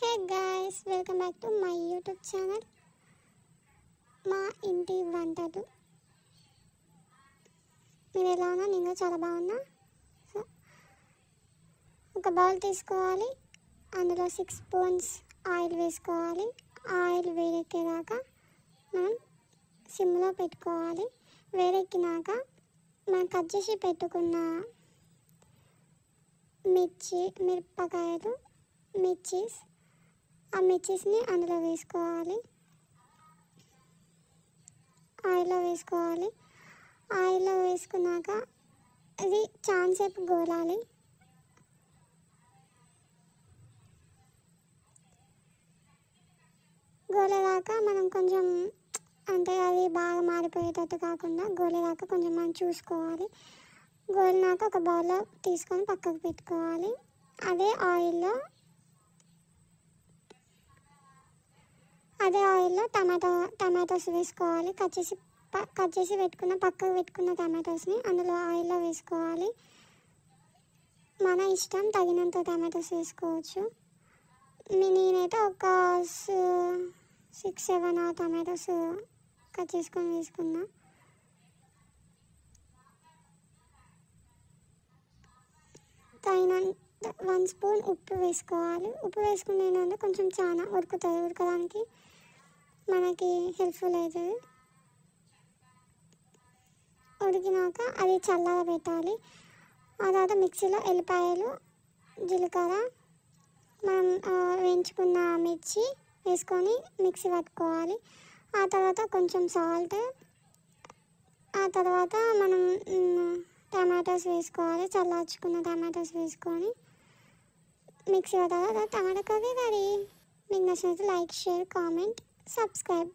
Hey guys, welcome back to my YouTube channel. మా ఇంటి వంటలు. మీరు ఎలా ఉన్నా? నేను చాలా బాగున్నా. సో ఒక బౌల్ తీసుకోవాలి, అందులో 6 స్పూన్స్ ఆయిల్ వేసుకోవాలి. ఆయిల్ వేడెక్కేదాకా మనం సిమ్లో పెట్టుకోవాలి. వేడెక్కినాక మనం కట్ చేసి పెట్టుకున్న మిరపకాయలు, మిర్చీస్, ఆ మిర్చీస్ని అందులో వేసుకోవాలి. ఆయిల్లో వేసుకోవాలి. ఆయిల్లో వేసుకున్నాక ఇది చాలాసేపు గోలాలి. గోలేదాకా మనం కొంచెం అంటే అది బాగా మారిపోయేటట్టు కాకుండా గోలేదాకా కొంచెం మనం చూసుకోవాలి. గోలినాక ఒక బౌల్లో తీసుకొని పక్కకు పెట్టుకోవాలి. అదే ఆయిల్లో టమాటోస్ వేసుకోవాలి. కట్ చేసి పెట్టుకున్న పక్కకు పెట్టుకున్న టమాటోస్ని అందులో ఆయిల్లో వేసుకోవాలి. మన ఇష్టం, తగినంత టమాటోస్ వేసుకోవచ్చు. నేనైతే ఒక 6-7 టమాటోస్ కట్ చేసుకొని వేసుకున్నా. తగినంత 1 స్పూన్ ఉప్పు వేసుకోవాలి. ఉప్పు వేసుకునేందుకు కొంచెం చాలా ఉడకడానికి మనకి హెల్ప్ఫుల్ అవుతుంది. ఉడికినాక అది చల్లగా పెట్టాలి. ఆ తర్వాత మిక్సీలో ఎల్లిపాయలు, జీలకర్ర, మనం వేయించుకున్న మిర్చి వేసుకొని మిక్సీ పట్టుకోవాలి. ఆ తర్వాత కొంచెం సాల్ట్, ఆ తర్వాత మనం టమాటోస్ వేసుకోవాలి. చల్లార్చుకున్న టమాటోస్ వేసుకొని మిక్సీ పట్టాలి. Tomato curry ready. మీకు నచ్చినట్లయితే లైక్, షేర్, కామెంట్, subscribe.